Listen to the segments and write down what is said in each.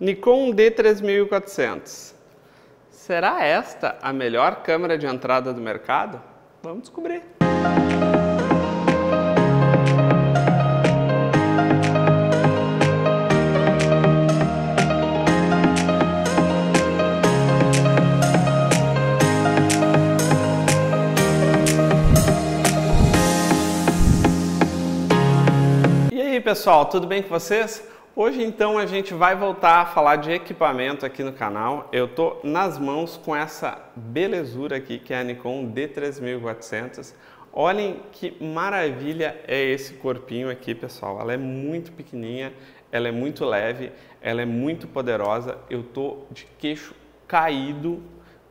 Nikon D3400. Será esta a melhor câmera de entrada do mercado? Vamos descobrir. E aí pessoal, tudo bem com vocês? Hoje então a gente vai voltar a falar de equipamento aqui no canal. Eu tô nas mãos com essa belezura aqui que é a Nikon D3400. Olhem que maravilha é esse corpinho aqui, pessoal. Ela é muito pequenininha, ela é muito leve, ela é muito poderosa. Eu tô de queixo caído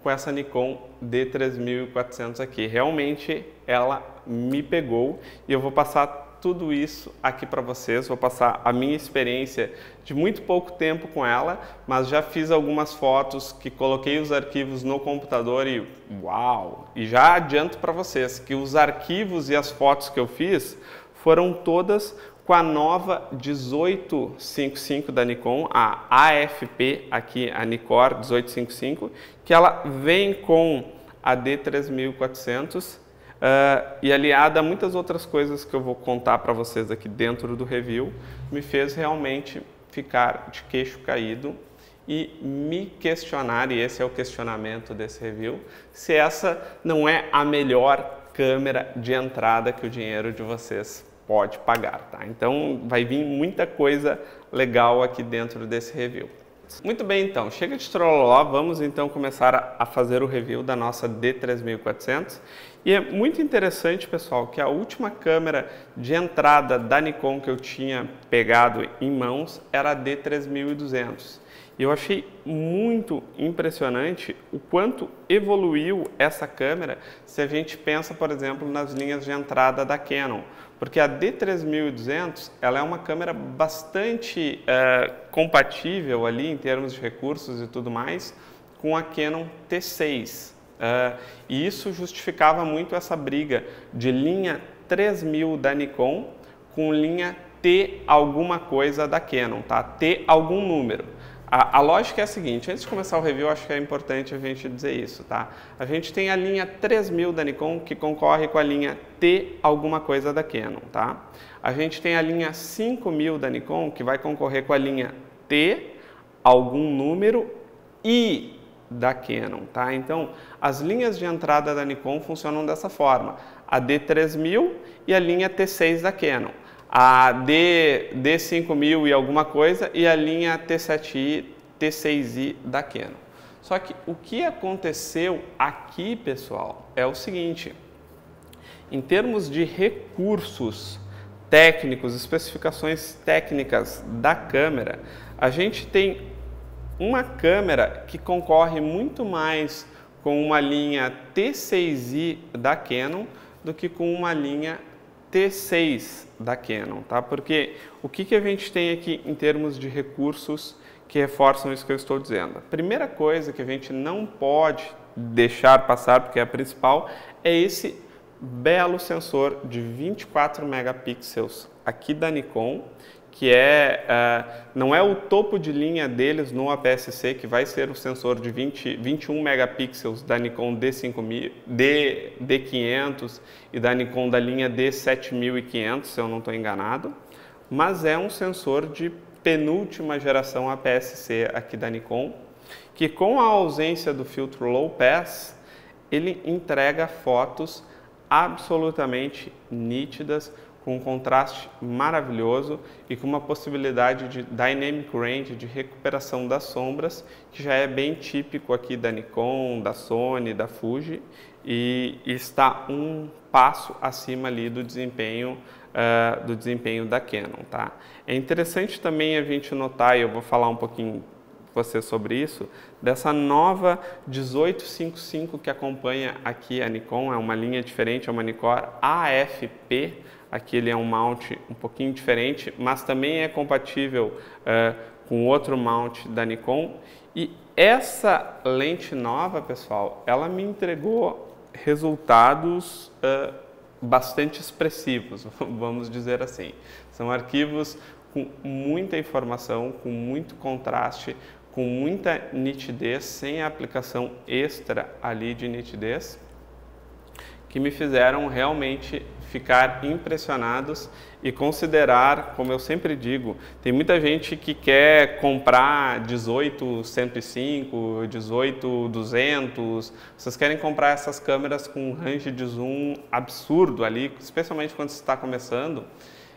com essa Nikon D3400 aqui. Realmente ela me pegou e eu vou passar tudo isso aqui para vocês, vou passar a minha experiência de muito pouco tempo com ela, mas já fiz algumas fotos que coloquei os arquivos no computador e uau! E já adianto para vocês que os arquivos e as fotos que eu fiz foram todas com a nova 1855 da Nikon, a AFP aqui, a Nikkor 1855, que ela vem com a D3400, e aliada a muitas outras coisas que eu vou contar para vocês aqui dentro do review, me fez realmente ficar de queixo caído e me questionar, e esse é o questionamento desse review, se essa não é a melhor câmera de entrada que o dinheiro de vocês pode pagar, tá? Então vai vir muita coisa legal aqui dentro desse review. Muito bem, então, chega de trololó, vamos então começar a fazer o review da nossa D3400. E é muito interessante, pessoal, que a última câmera de entrada da Nikon que eu tinha pegado em mãos era a D3200. E eu achei muito impressionante o quanto evoluiu essa câmera se a gente pensa, por exemplo, nas linhas de entrada da Canon. Porque a D3200 ela é uma câmera bastante compatível ali em termos de recursos e tudo mais com a Canon T6. E isso justificava muito essa briga de linha 3000 da Nikon com linha T alguma coisa da Canon, tá? T algum número. A lógica é a seguinte, antes de começar o review, acho que é importante a gente dizer isso, tá? A gente tem a linha 3000 da Nikon que concorre com a linha T alguma coisa da Canon, tá? A gente tem a linha 5000 da Nikon que vai concorrer com a linha T algum número I da Canon, tá? Então, as linhas de entrada da Nikon funcionam dessa forma, a D3000 e a linha T6 da Canon. A D5000 e alguma coisa e a linha T7i, T6i da Canon. Só que o que aconteceu aqui, pessoal, é o seguinte, em termos de recursos técnicos, especificações técnicas da câmera, a gente tem uma câmera que concorre muito mais com uma linha T6i da Canon do que com uma linha T6 da Canon, tá? Porque o que a gente tem aqui em termos de recursos que reforçam isso que eu estou dizendo? A primeira coisa que a gente não pode deixar passar, porque é a principal, é esse belo sensor de 24 megapixels aqui da Nikon, que não é o topo de linha deles no APS-C, que vai ser o sensor de 21 megapixels da Nikon D500 e da Nikon da linha D7500, se eu não estou enganado, mas é um sensor de penúltima geração APS-C aqui da Nikon, que com a ausência do filtro Low Pass, ele entrega fotos absolutamente nítidas, com um contraste maravilhoso e com uma possibilidade de Dynamic Range, de recuperação das sombras, que já é bem típico aqui da Nikon, da Sony, da Fuji, e está um passo acima ali do desempenho da Canon, tá? É interessante também a gente notar, e eu vou falar um pouquinho com você sobre isso, dessa nova 1855 que acompanha aqui a Nikon, é uma linha diferente, é uma Nikkor AFP. Aqui ele é um mount um pouquinho diferente, mas também é compatível com outro mount da Nikon. E essa lente nova, pessoal, ela me entregou resultados bastante expressivos, vamos dizer assim. São arquivos com muita informação, com muito contraste, com muita nitidez, sem a aplicação extra ali de nitidez, que me fizeram realmente ficar impressionados e considerar, como eu sempre digo, tem muita gente que quer comprar 18-105, 18-200, vocês querem comprar essas câmeras com um range de zoom absurdo ali, especialmente quando você está começando.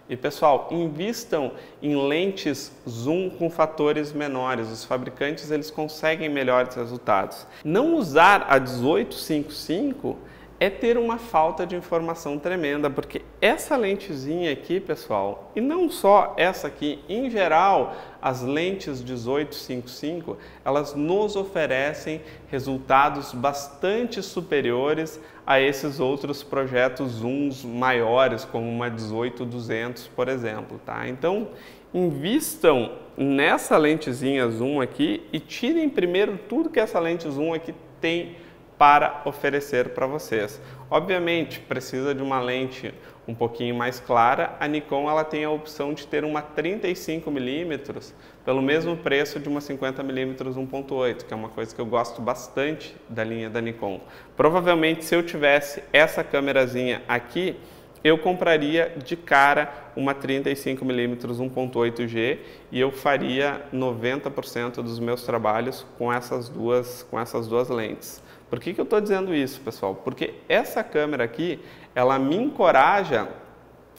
E pessoal, invistam em lentes zoom com fatores menores. Os fabricantes eles conseguem melhores resultados. Não usar a 18-55 é ter uma falta de informação tremenda, porque essa lentezinha aqui, pessoal, e não só essa aqui, em geral, as lentes 18-55, elas nos oferecem resultados bastante superiores a esses outros projetos zooms maiores, como uma 18-200, por exemplo, tá? Então, invistam nessa lentezinha zoom aqui e tirem primeiro tudo que essa lente zoom aqui tem para oferecer para vocês. Obviamente, precisa de uma lente um pouquinho mais clara. A Nikon ela tem a opção de ter uma 35mm pelo mesmo preço de uma 50mm 1.8, que é uma coisa que eu gosto bastante da linha da Nikon. Provavelmente, se eu tivesse essa câmerazinha aqui, eu compraria de cara uma 35mm 1.8G e eu faria 90% dos meus trabalhos com essas duas lentes. Por que eu estou dizendo isso, pessoal? Porque essa câmera aqui, ela me encoraja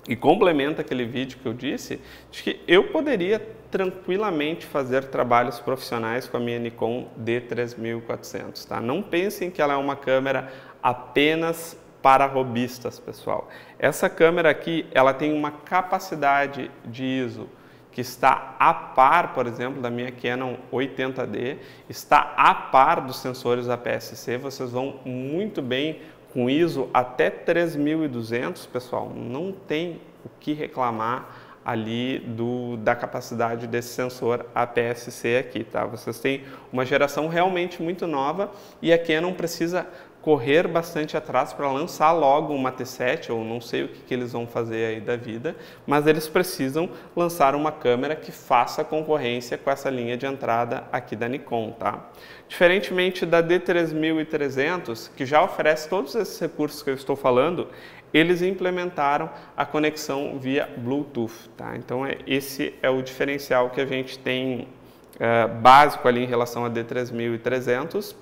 e complementa aquele vídeo que eu disse, de que eu poderia tranquilamente fazer trabalhos profissionais com a minha Nikon D3400, tá? Não pensem que ela é uma câmera apenas para hobbyistas, pessoal. Essa câmera aqui, ela tem uma capacidade de ISO que está a par, por exemplo, da minha Canon 80D, está a par dos sensores APS-C, vocês vão muito bem com ISO até 3200, pessoal, não tem o que reclamar ali da capacidade desse sensor APS-C aqui, tá? Vocês têm uma geração realmente muito nova e a Canon precisa correr bastante atrás para lançar logo uma T7, ou não sei o que eles vão fazer aí da vida, mas eles precisam lançar uma câmera que faça concorrência com essa linha de entrada aqui da Nikon, tá? Diferentemente da D3300, que já oferece todos esses recursos que eu estou falando, eles implementaram a conexão via Bluetooth, tá? Então esse é o diferencial que a gente tem básico ali em relação a D3300,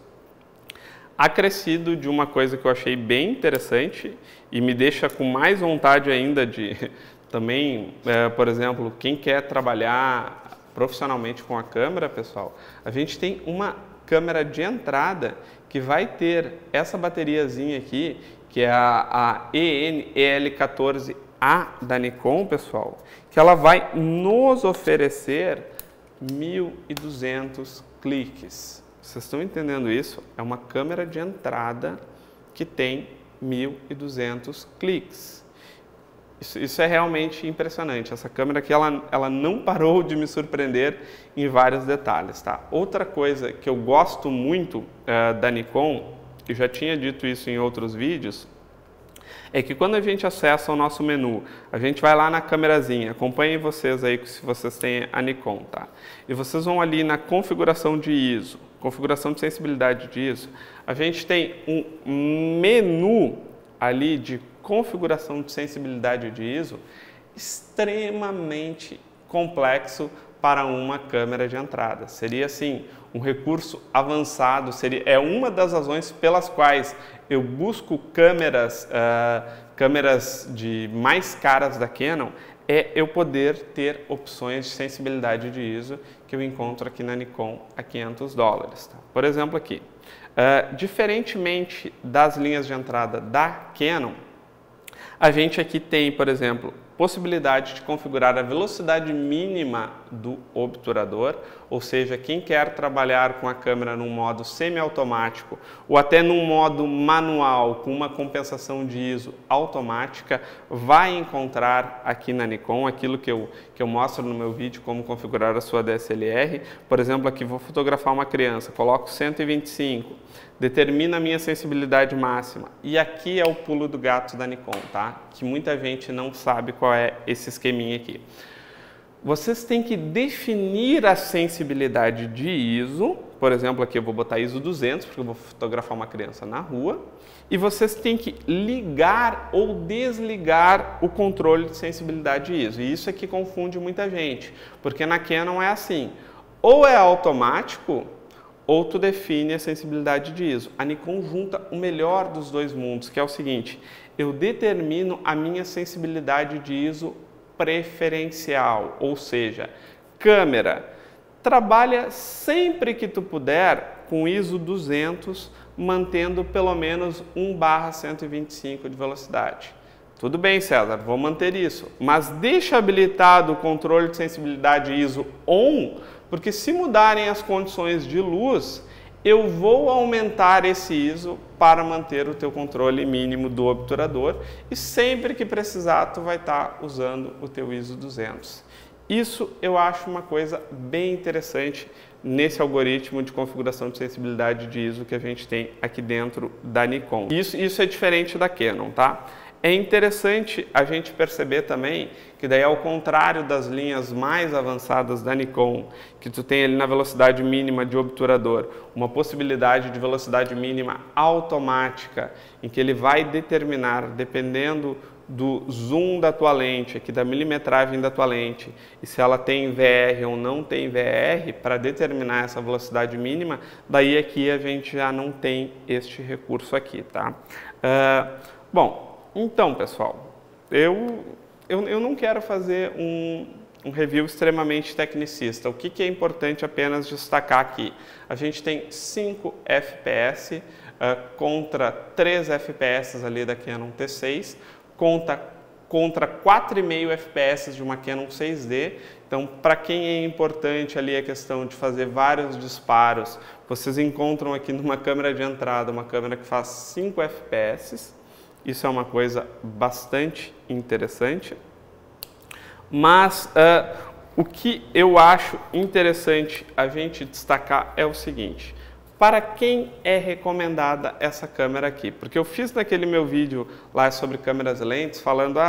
acrescido de uma coisa que eu achei bem interessante e me deixa com mais vontade ainda de também, por exemplo, quem quer trabalhar profissionalmente com a câmera, pessoal, a gente tem uma câmera de entrada que vai ter essa bateriazinha aqui, que é a EN-EL14A da Nikon, pessoal, que ela vai nos oferecer 1.200 cliques. Vocês estão entendendo isso? É uma câmera de entrada que tem 1.200 cliques. Isso é realmente impressionante. Essa câmera aqui, ela não parou de me surpreender em vários detalhes, tá? Outra coisa que eu gosto muito da Nikon, eu já tinha dito isso em outros vídeos, é que quando a gente acessa o nosso menu, a gente vai lá na câmerazinha, acompanhem vocês aí se vocês têm a Nikon, tá? E vocês vão ali na configuração de ISO, configuração de sensibilidade de ISO, a gente tem um menu ali de configuração de sensibilidade de ISO extremamente complexo para uma câmera de entrada. Seria assim, um recurso avançado, é uma das razões pelas quais eu busco câmeras de mais caras da Canon, é eu poder ter opções de sensibilidade de ISO que eu encontro aqui na Nikon a $500. Tá? Por exemplo aqui, diferentemente das linhas de entrada da Canon, a gente aqui tem, por exemplo, possibilidade de configurar a velocidade mínima do obturador, ou seja, quem quer trabalhar com a câmera num modo semiautomático ou até num modo manual com uma compensação de ISO automática, vai encontrar aqui na Nikon aquilo que eu mostro no meu vídeo, como configurar a sua DSLR. Por exemplo, aqui vou fotografar uma criança, coloco 125, determina a minha sensibilidade máxima. E aqui é o pulo do gato da Nikon, tá? Que muita gente não sabe qual é esse esqueminha aqui. vocês têm que definir a sensibilidade de ISO. Por exemplo, aqui eu vou botar ISO 200, porque eu vou fotografar uma criança na rua. E vocês têm que ligar ou desligar o controle de sensibilidade ISO. E isso é que confunde muita gente, porque na Canon é assim, ou é automático, ou tu define a sensibilidade de ISO. A Nikon junta o melhor dos dois mundos, que é o seguinte, eu determino a minha sensibilidade de ISO preferencial, ou seja, câmera, trabalha sempre que tu puder com ISO 200, mantendo pelo menos 1/125 de velocidade. Tudo bem, César, vou manter isso, mas deixa habilitado o controle de sensibilidade ISO ON, porque se mudarem as condições de luz, eu vou aumentar esse ISO para manter o teu controle mínimo do obturador e sempre que precisar tu vai estar usando o teu ISO 200. Isso eu acho uma coisa bem interessante nesse algoritmo de configuração de sensibilidade de ISO que a gente tem aqui dentro da Nikon. Isso é diferente da Canon, tá? É interessante a gente perceber também que daí ao contrário das linhas mais avançadas da Nikon, que tu tem ali na velocidade mínima de obturador, uma possibilidade de velocidade mínima automática, em que ele vai determinar, dependendo do zoom da tua lente, aqui da milimetragem da tua lente, e se ela tem VR ou não tem VR, para determinar essa velocidade mínima, daí aqui a gente já não tem este recurso aqui, tá? Bom, então, pessoal, eu não quero fazer um review extremamente tecnicista. O que é importante apenas destacar aqui? A gente tem 5 FPS contra 3 FPS ali da Canon T6, contra 4,5 FPS de uma Canon 6D. Então, para quem é importante ali a questão de fazer vários disparos, vocês encontram aqui numa câmera de entrada uma câmera que faz 5 FPS. Isso é uma coisa bastante interessante, mas o que eu acho interessante a gente destacar é o seguinte, para quem é recomendada essa câmera aqui? Porque eu fiz naquele meu vídeo lá sobre câmeras lentes falando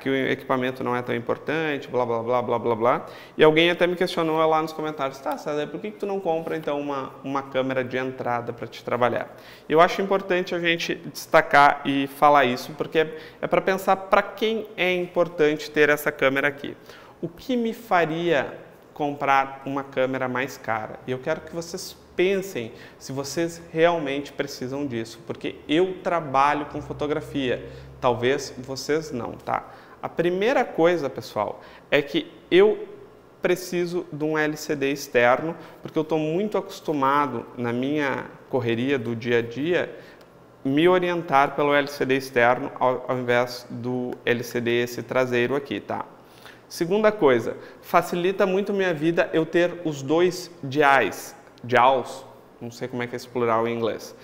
que o equipamento não é tão importante, blá blá blá blá blá blá, e alguém até me questionou lá nos comentários, tá, César, por que tu não compra então uma câmera de entrada para te trabalhar? Eu acho importante a gente destacar e falar isso, porque é para pensar para quem é importante ter essa câmera aqui. O que me faria comprar uma câmera mais cara? E eu quero que vocês pensem se vocês realmente precisam disso, porque eu trabalho com fotografia, talvez vocês não, tá? A primeira coisa, pessoal, é que eu preciso de um LCD externo, porque eu estou muito acostumado na minha correria do dia a dia me orientar pelo LCD externo ao invés do LCD esse traseiro aqui, tá? Segunda coisa, facilita muito minha vida eu ter os dois dials, não sei como é que é esse plural em inglês.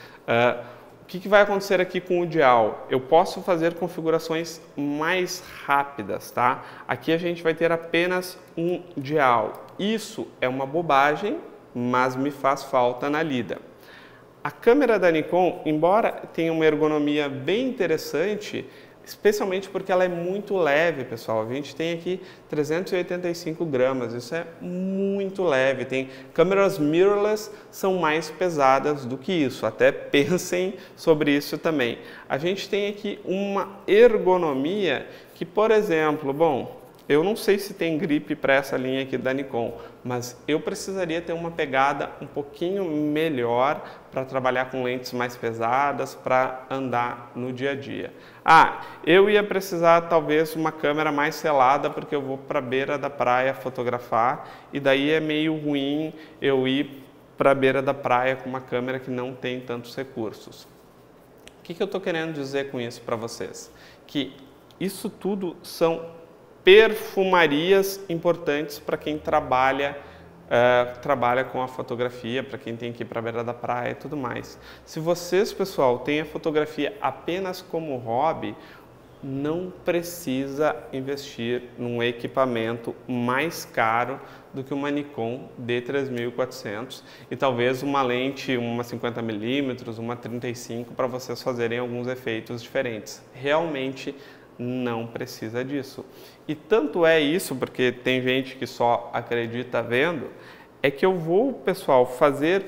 O que vai acontecer aqui com o dial? Eu posso fazer configurações mais rápidas, tá? Aqui a gente vai ter apenas um dial. Isso é uma bobagem, mas me faz falta na lida. A câmera da Nikon, embora tenha uma ergonomia bem interessante, especialmente porque ela é muito leve, pessoal. A gente tem aqui 385 gramas, isso é muito leve. Tem câmeras mirrorless são mais pesadas do que isso, até pensem sobre isso também. A gente tem aqui uma ergonomia que, por exemplo, bom, eu não sei se tem gripe para essa linha aqui da Nikon, mas eu precisaria ter uma pegada um pouquinho melhor para trabalhar com lentes mais pesadas, para andar no dia a dia. Eu ia precisar talvez uma câmera mais selada, porque eu vou para a beira da praia fotografar, e daí é meio ruim eu ir para a beira da praia com uma câmera que não tem tantos recursos. O que eu estou querendo dizer com isso para vocês? Que isso tudo são perfumarias importantes para quem trabalha com a fotografia, para quem tem que ir para a beira da praia e tudo mais. Se vocês, pessoal, têm a fotografia apenas como hobby, não precisa investir num equipamento mais caro do que uma Nikon D3400 e talvez uma lente, uma 50mm, uma 35, para vocês fazerem alguns efeitos diferentes. Realmente não precisa disso. E tanto é isso, porque tem gente que só acredita vendo, é que eu vou, pessoal, fazer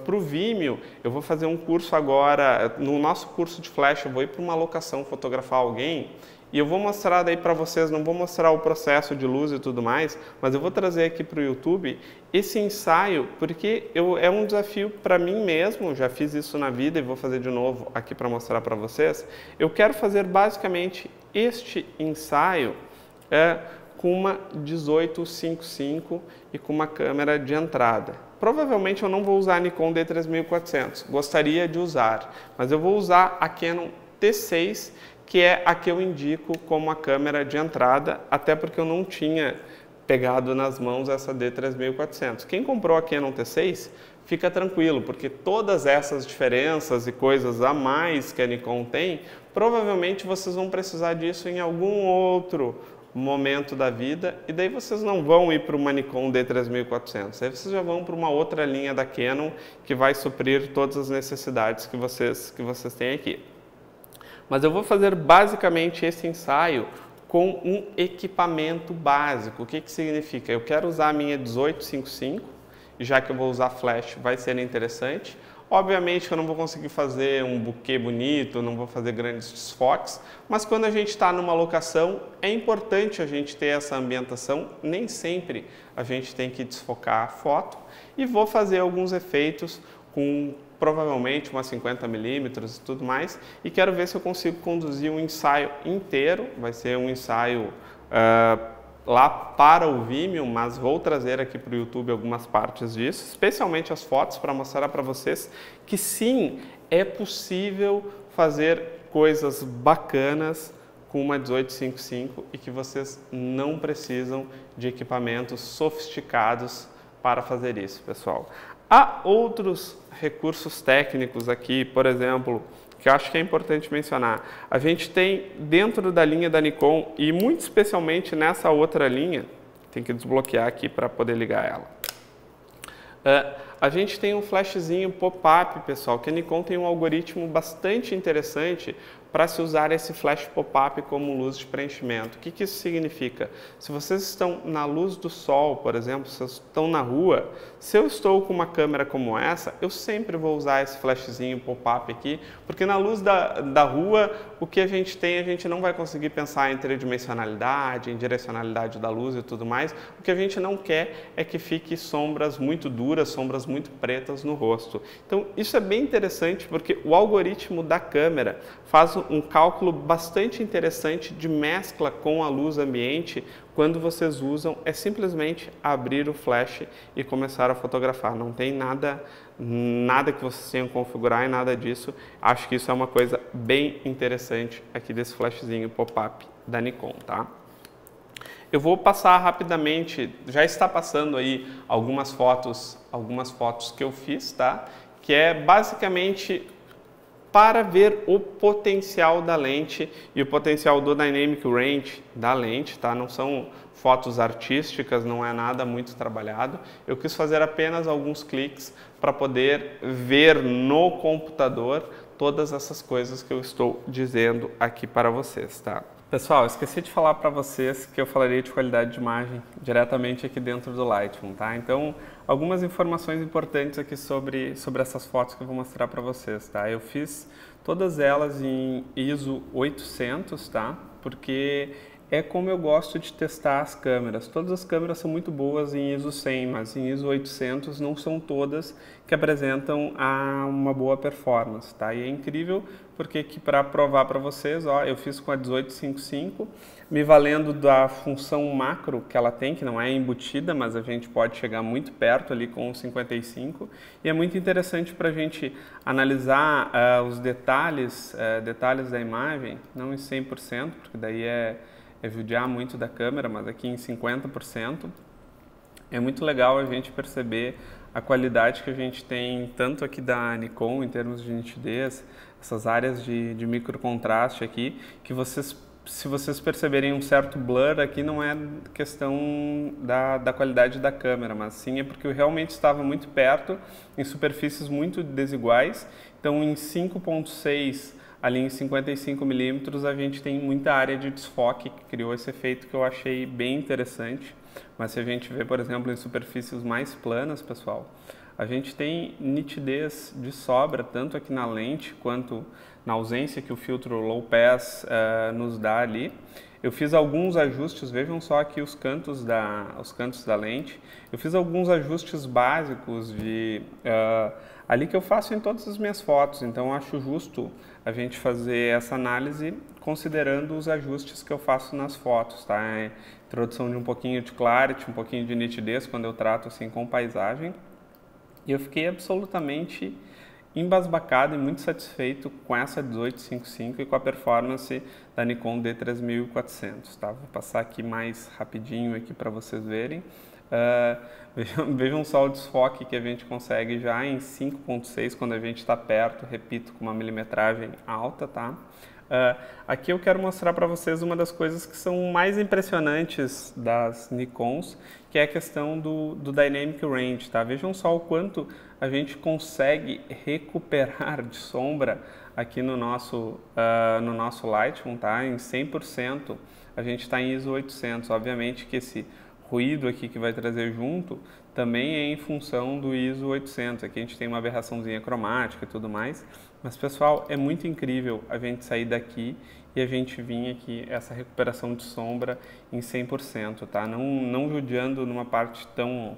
para o Vimeo, eu vou fazer um curso agora, no nosso curso de flash, eu vou ir para uma locação fotografar alguém, e eu vou mostrar daí para vocês, não vou mostrar o processo de luz e tudo mais, mas eu vou trazer aqui para o YouTube esse ensaio, porque é um desafio para mim mesmo, já fiz isso na vida e vou fazer de novo aqui para mostrar para vocês. Eu quero fazer basicamente este ensaio com uma 1855 e com uma câmera de entrada. Provavelmente eu não vou usar a Nikon D3400, gostaria de usar, mas eu vou usar a Canon T6, que é a que eu indico como a câmera de entrada, até porque eu não tinha pegado nas mãos essa D3400. Quem comprou a Canon T6, fica tranquilo, porque todas essas diferenças e coisas a mais que a Nikon tem, provavelmente vocês vão precisar disso em algum outro momento da vida, e daí vocês não vão ir para uma Nikon D3400, aí vocês já vão para uma outra linha da Canon que vai suprir todas as necessidades que vocês têm aqui. Mas eu vou fazer basicamente esse ensaio com um equipamento básico. O que significa? Eu quero usar a minha 1855, e já que eu vou usar flash, vai ser interessante. Obviamente que eu não vou conseguir fazer um buquê bonito, não vou fazer grandes desfoques, mas quando a gente está numa locação, é importante a gente ter essa ambientação, nem sempre a gente tem que desfocar a foto, e vou fazer alguns efeitos com provavelmente umas 50mm e tudo mais, e quero ver se eu consigo conduzir um ensaio inteiro, vai ser um ensaio lá para o Vimeo, mas vou trazer aqui para o YouTube algumas partes disso, especialmente as fotos, para mostrar para vocês que sim, é possível fazer coisas bacanas com uma 1855 e que vocês não precisam de equipamentos sofisticados para fazer isso, pessoal. Há outros recursos técnicos aqui, por exemplo, que eu acho que é importante mencionar. A gente tem dentro da linha da Nikon, e muito especialmente nessa outra linha, tem que desbloquear aqui para poder ligar ela. A gente tem um flashzinho pop-up, pessoal, que a Nikon tem um algoritmo bastante interessante para se usar esse flash pop-up como luz de preenchimento. O que isso significa? Se vocês estão na luz do sol, por exemplo, se vocês estão na rua, se eu estou com uma câmera como essa, eu sempre vou usar esse flashzinho pop-up aqui, porque na luz da rua, o que a gente não vai conseguir pensar em tridimensionalidade, em direcionalidade da luz e tudo mais. O que a gente não quer é que fique sombras muito duras, sombras muito pretas no rosto. Então, isso é bem interessante, porque o algoritmo da câmera faz um cálculo bastante interessante de mescla com a luz ambiente. Quando vocês usam, é simplesmente abrir o flash e começar a fotografar. Não tem nada que vocês tenham que configurar e nada disso. Acho que isso é uma coisa bem interessante aqui desse flashzinho pop-up da Nikon, tá? Eu vou passar rapidamente, já está passando aí algumas fotos que eu fiz, tá? Que é basicamente para ver o potencial da lente e o potencial do Dynamic Range da lente, tá? Não são fotos artísticas, não é nada muito trabalhado. Eu quis fazer apenas alguns cliques para poder ver no computador todas essas coisas que eu estou dizendo aqui para vocês, tá? Pessoal, esqueci de falar para vocês que eu falaria de qualidade de imagem diretamente aqui dentro do Lightroom, tá? Então, algumas informações importantes aqui sobre essas fotos que eu vou mostrar para vocês, tá? Eu fiz todas elas em ISO 800, tá? Porque é como eu gosto de testar as câmeras. Todas as câmeras são muito boas em ISO 100, mas em ISO 800 não são todas que apresentam uma boa performance, tá? E é incrível porque aqui para provar para vocês, ó, eu fiz com a 1855, me valendo da função macro que ela tem, que não é embutida, mas a gente pode chegar muito perto ali com o 55, e é muito interessante para a gente analisar os detalhes da imagem, não em 100%, porque daí é judiar muito da câmera, mas aqui em 50%, é muito legal a gente perceber a qualidade que a gente tem tanto aqui da Nikon em termos de nitidez, essas áreas de micro contraste aqui, que se vocês perceberem um certo blur aqui, não é questão da qualidade da câmera, mas sim é porque eu realmente estava muito perto, em superfícies muito desiguais. Então em 5.6 ali em 55mm a gente tem muita área de desfoque, que criou esse efeito que eu achei bem interessante. Mas se a gente vê, por exemplo, em superfícies mais planas, pessoal, a gente tem nitidez de sobra, tanto aqui na lente quanto na ausência que o filtro Low Pass nos dá ali. Eu fiz alguns ajustes, vejam só aqui os cantos da lente. Eu fiz alguns ajustes básicos ali que eu faço em todas as minhas fotos, então acho justo a gente fazer essa análise considerando os ajustes que eu faço nas fotos, tá? Introdução de um pouquinho de clarity, um pouquinho de nitidez quando eu trato assim com paisagem. E eu fiquei absolutamente embasbacado e muito satisfeito com essa 1855 e com a performance da Nikon D3400, tá? Vou passar aqui mais rapidinho aqui para vocês verem. Vejam só o desfoque que a gente consegue já em 5.6 quando a gente está perto, repito, com uma milimetragem alta, tá? Aqui eu quero mostrar para vocês uma das coisas que são mais impressionantes das Nikons, que é a questão do Dynamic Range, tá? Vejam só o quanto a gente consegue recuperar de sombra aqui no nosso Lightroom, tá? Em 100% a gente está em ISO 800, obviamente que esse ruído aqui que vai trazer junto também é em função do ISO 800, aqui a gente tem uma aberraçãozinha cromática e tudo mais, mas pessoal, é muito incrível a gente sair daqui e a gente vir aqui, essa recuperação de sombra em 100%, tá? Não judiando numa parte tão,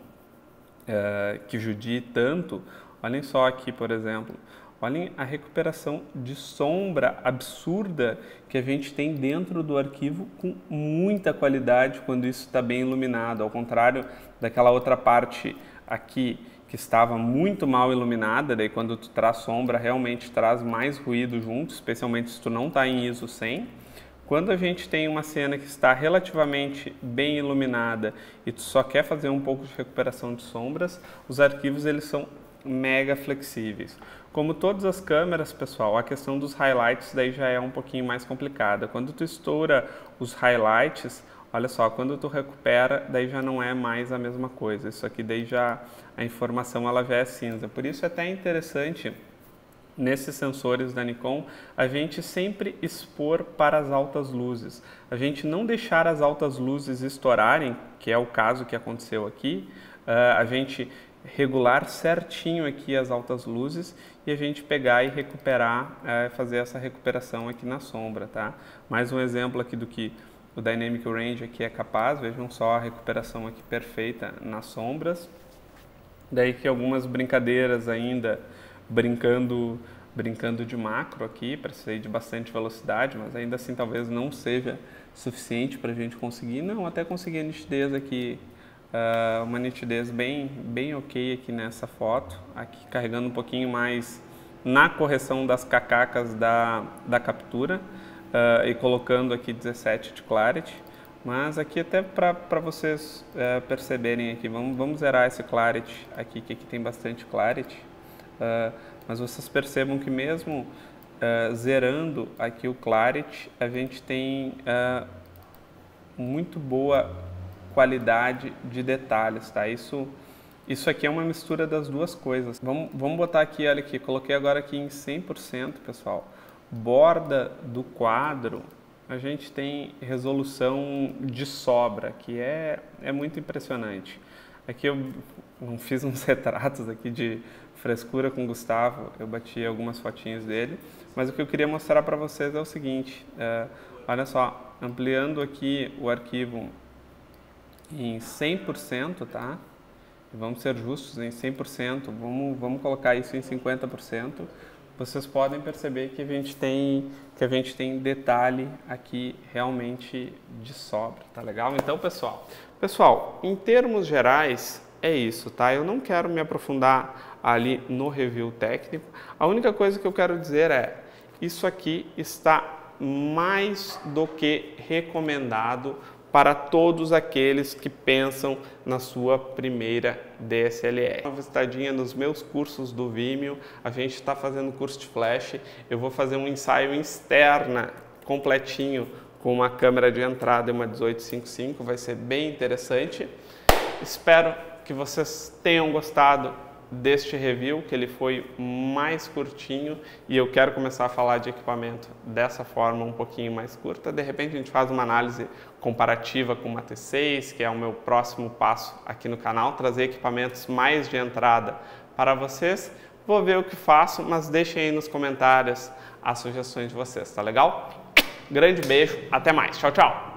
que judie tanto, olhem só aqui, por exemplo, olhem a recuperação de sombra absurda que a gente tem dentro do arquivo com muita qualidade quando isso está bem iluminado, ao contrário daquela outra parte aqui que estava muito mal iluminada, daí quando tu traz sombra realmente traz mais ruído junto, especialmente se tu não está em ISO 100. Quando a gente tem uma cena que está relativamente bem iluminada e tu só quer fazer um pouco de recuperação de sombras, os arquivos eles são mega flexíveis. Como todas as câmeras, pessoal, a questão dos highlights daí já é um pouquinho mais complicada. Quando tu estoura os highlights, olha só, quando tu recupera, daí já não é mais a mesma coisa. Isso aqui daí já, a informação ela já é cinza. Por isso é até interessante, nesses sensores da Nikon, a gente sempre expor para as altas luzes. A gente não deixar as altas luzes estourarem, que é o caso que aconteceu aqui, a gente regular certinho aqui as altas luzes e a gente pegar e recuperar, fazer essa recuperação aqui na sombra, tá? Mais um exemplo aqui do que o Dynamic Range aqui é capaz, vejam só a recuperação aqui perfeita nas sombras. Daí que algumas brincadeiras ainda, brincando de macro aqui, para sair de bastante velocidade, mas ainda assim talvez não seja suficiente para a gente conseguir. Não, até conseguir a nitidez aqui, uma nitidez bem ok aqui nessa foto, aqui carregando um pouquinho mais na correção das cacacas da captura e colocando aqui 17 de clarity, mas aqui até para vocês perceberem aqui, vamos zerar esse clarity aqui, que aqui tem bastante clarity, mas vocês percebam que mesmo zerando aqui o clarity, a gente tem muito boa qualidade de detalhes, tá? Isso aqui é uma mistura das duas coisas. Vamos botar aqui, olha aqui, coloquei agora aqui em 100%, pessoal. Borda do quadro, a gente tem resolução de sobra, que é muito impressionante. Aqui eu não fiz uns retratos aqui de frescura com o Gustavo, eu bati algumas fotinhas dele, mas o que eu queria mostrar para vocês é o seguinte, olha só, ampliando aqui o arquivo em 100%, tá? Vamos ser justos em 100%, vamos colocar isso em 50%. Vocês podem perceber que a gente tem detalhe aqui realmente de sobra, tá legal? Então, pessoal, em termos gerais é isso, tá? Eu não quero me aprofundar ali no review técnico. A única coisa que eu quero dizer é, isso aqui está mais do que recomendado para todos aqueles que pensam na sua primeira DSLR. Uma visitadinha nos meus cursos do Vimeo, a gente está fazendo curso de flash, eu vou fazer um ensaio externa completinho com uma câmera de entrada e uma 1855, vai ser bem interessante. Espero que vocês tenham gostado deste review, que ele foi mais curtinho e eu quero começar a falar de equipamento dessa forma um pouquinho mais curta. De repente a gente faz uma análise comparativa com uma T6, que é o meu próximo passo aqui no canal, trazer equipamentos mais de entrada para vocês. Vou ver o que faço, mas deixem aí nos comentários as sugestões de vocês, tá legal? Grande beijo, até mais, tchau, tchau!